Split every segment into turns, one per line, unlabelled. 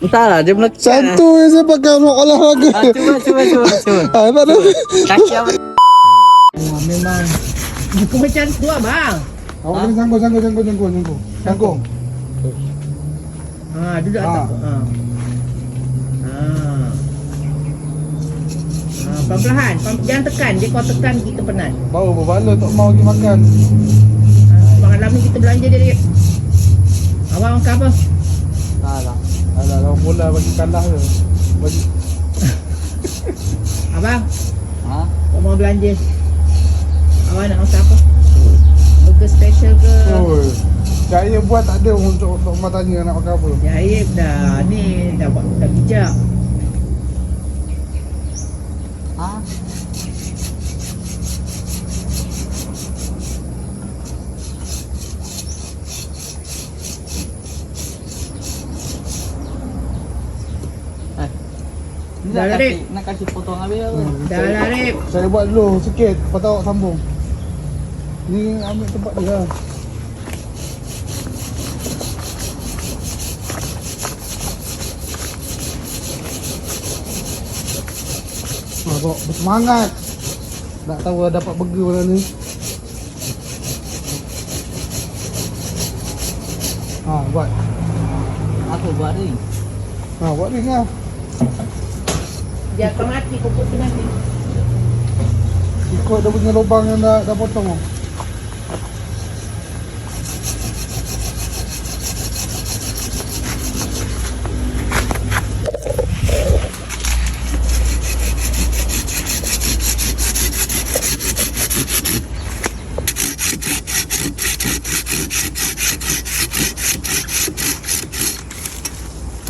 Entahlah, dia melekit.
Santuy saya pakai olahraga.
Cuba.
Tak ada.
Kaki apa?
Memang buku macam tu abang.
Awak kena sangkung.
Duduk atas. Perlahan, jangan tekan. Dia kau tekan kita penat.
Bau berbala tak mau pergi makan.
Malam ni kita belanja dia. Abang makan apa?
Alah, orang bola bagi kalah ke. Bagi.
Abang,
Ha?
kau mau belanja? Abang nak masak apa? Burger special ke?
Oi. Saya buat tak ada untuk rumah tanya nak makan apa.
Jahit dah. Ni dah bijak.
Ha?
Dah lah, Rip.
Nak kasih potong habis apa?
Dah lah, Rip.
Saya buat dulu sikit, lepas tu awak sambung. Ni ambil tempat dia lah. Abang bersemangat. Tak tahu dapat burger mana ni. Buat.
Aku buat ni.
Buat ring lah.
Biar kau mati, pokok tu mati.
Ikut dia punya lubang yang dah potong.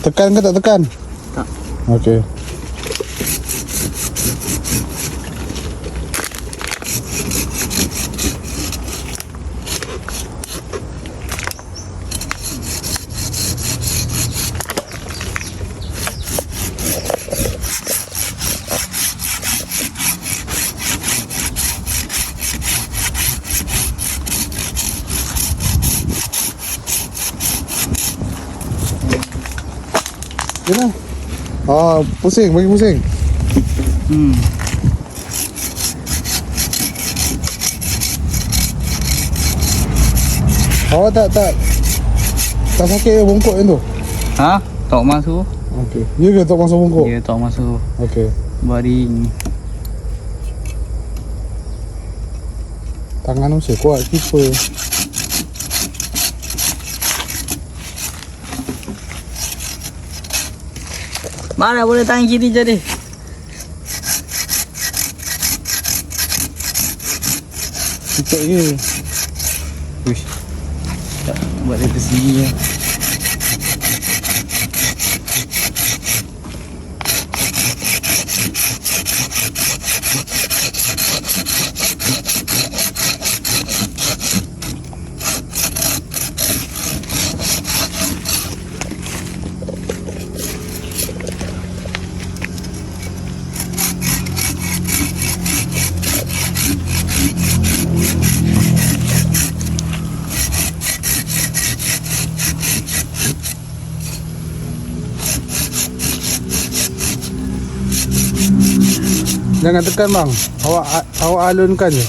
Tekan ke tak tekan?
Tak.
Okey. Gimana? Pusing, bagi pusing. Awak tak sakit ke bongkok yang tu?
Ha? Tak masuk.
Okey. Ya ke tak masuk bongkok?
Ya, tak masuk.
Okey.
Baring.
Tangan mesti kuat keeper.
Mana boleh tangan kiri jadi?
Cepat je.
Uish. Tak buat dari sini ya.
Jangan tekan bang. Awak alunkan je.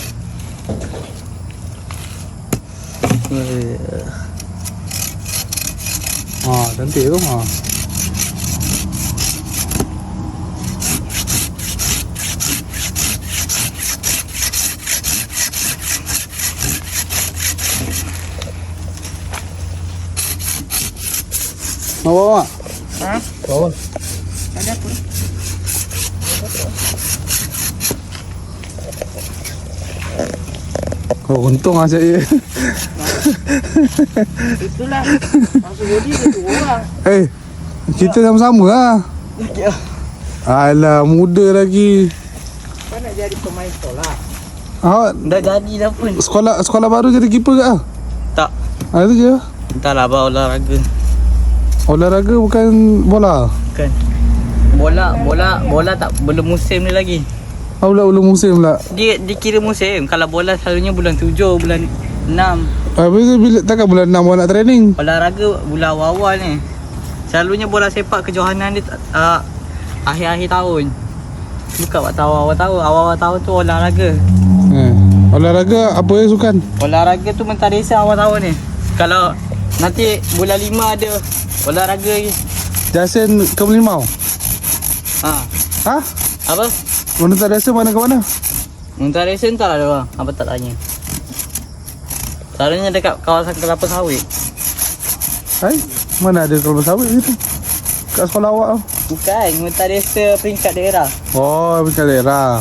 Cantik tu. Mau bawa?
Ha?
Bawa.
Ada apa?
Untung lah saya.
Itulah. Masuk bodi dia tu orang.
Kita sama-sama lah. Alah, muda lagi.
Kau nak jadi pemain sekolah?
Awak
Dah jadi dah pun.
sekolah baru jadi keeper ke ah?
Tak.
Itu je.
Entahlah abang olahraga.
Olahraga bukan bola.
Kan. Bola tak belum musim ni lagi.
Belum musim pula.
Dia dikira musim. Kalau bola selalunya bulan 7, bulan 6.
Habis tu bila takkan bulan 6 awak nak training?
Olahraga bulan awal-awal ni. Selalunya bola sepak kejohanan dia akhir-akhir tahun. Bukan awal-awal tahun tu olahraga.
Olahraga apa yang sukan?
Olahraga tu mentadisa awal tahun ni. Kalau nanti bulan 5 ada olahraga lagi.
Jasin ke Melimau?
Ha.
Ha?
Apa?
Mentadisa mana ke mana?
Mentadisa entah ada orang. Apa tak tanya. Selalunya dekat kawasan kelapa sawit.
Hai? Mana ada kelapa sawit gitu? Kat sekolah awak tu?
Bukan, mentadisa peringkat daerah.
Oh, bukan daerah.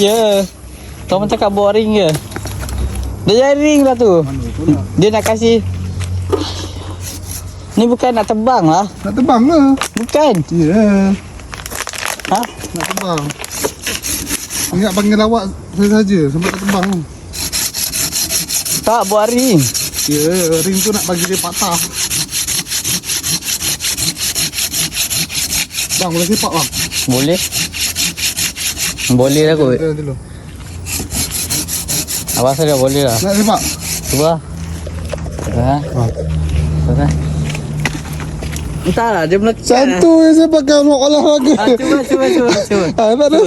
Ya. Kau cakap boring ke? Dia jaring lah tu. Dia nak kasih. Ni bukan nak terbang lah.
Nak terbang ke?
Bukan.
Ya.
Ha?
Nak terbang. Ingat panggil awak saja sampai tak terbang tu.
Tak, buat ring.
Ya, ring tu nak bagi dia patah. Bang, boleh sepak bang?
Boleh. Boleh lah kot.
Dulu.
Abang saya dah boleh lah.
Nak sepak?
Cuba. Ha? Ha? Entahlah, dia melekat lah.
Satu yang sepak kalau olahraga.
Cuba.
Tak ada.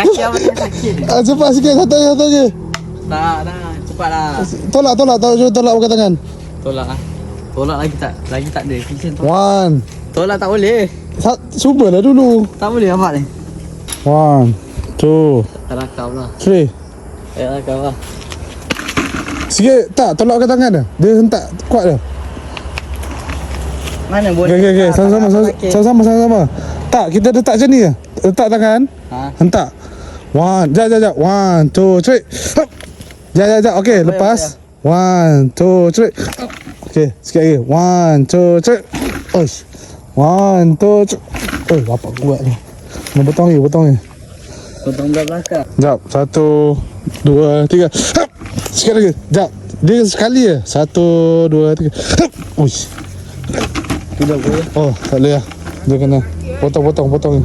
Kaki abang tak sakit.
Sepak sikit, satu je.
Tak, cepatlah.
Tolak, cuba tolak pakai tangan.
Tolak lah. Tolak lagi tak ada. Fiction tolak.
One.
Tolak tak boleh.
Cubalah dulu.
Tak boleh abang ni.
1, 2,
Tak rakam lah.
3.
Rakam lah.
Sikit, tak, tolak pakai tangan dah. Dia hentak kuat dah.
Mana boleh?
Okay. Sama-sama. Tak, kita letak macam ni je. Letak tangan.
Ha?
Hentak. 1, jap. 1, 2, 3. Hup. Jap. Okay, lepas. 1, 2, 3. Okay, sikit lagi. 1, 2, 3. Oish. 1, 2, 3. Oh, bapak kuat ni. Potong ni.
Potong belakang.
Jap, 1, 2, 3. Hup. Sikit lagi. Jap. Dia sekali je. 1, 2, 3. Hup. Uish.
Tidak boleh.
Oh, tak boleh lah. Dia kena potong ni.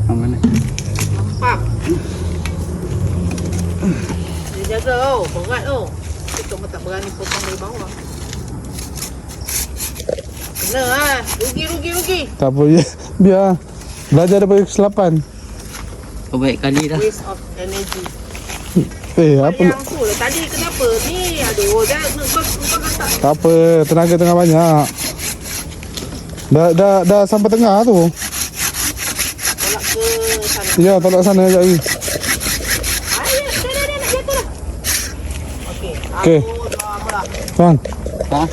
Mana?
Nampak. Dia jaga berat Kita tak berani potong dari bawah. Kena lah. Rugi.
Tak apa, biar belajar daripada kesilapan.
Oh, baik kali dah.
Waste of energy.
Apa?
Yang tu lah. Tadi kenapa ni? Aduh, dah kau kata.
Tak apa, tenaga tengah banyak. Dah sampai tengah tu.
Tolak ke sana.
Ya, tolak sana sekejap lagi.
Dah, nak jatuh lah.
Okey.
Aku dah mula.
Bang,
Ha?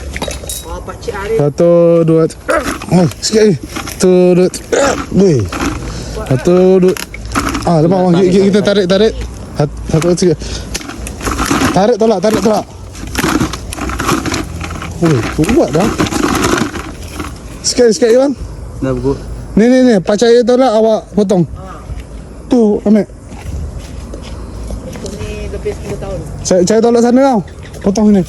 Oh, pakcik Arif.
1, 2, 3. Oh, sikit lagi. 1, 2, 3. 1, 2. Lepas bang, kita tarik. Satu sikit. Tarik tolak. Oh, kuat dah. Sikit lagi bang.
Dah bergut.
Ni, percaya tolak awak potong. Tu, ambil.
Untuk ni lebih 10 tahun.
Saya tolak sana tau. Potong ni.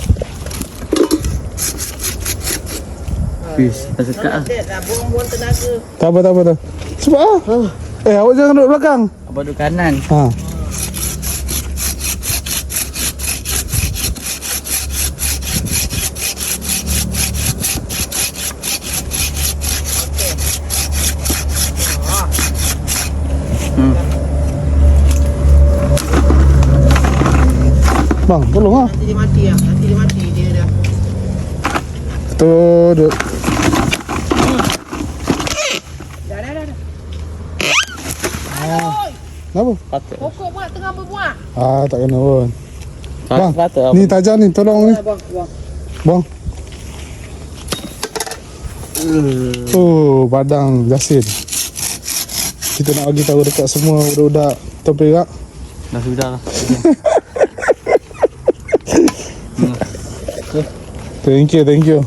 Fish, dah sekat lah.
Dah buang-buang tenaga.
Tak apa. Cepat lah. Awak jangan duduk belakang.
Abang duduk kanan.
Ha. Bang, tolong lah.
Nanti dia mati dia dah.
Betul, duduk.
Dah.
Kenapa?
Patut.
Pokok pula tengah berbuah.
Tak kena pun. Bang,
Patut
ni tajam ni, tolong ni.
Bang.
Oh, padang Jasin. Kita nak bagi tahu dekat semua budak-budak terperak.
Dah sudah lah.
Thank you.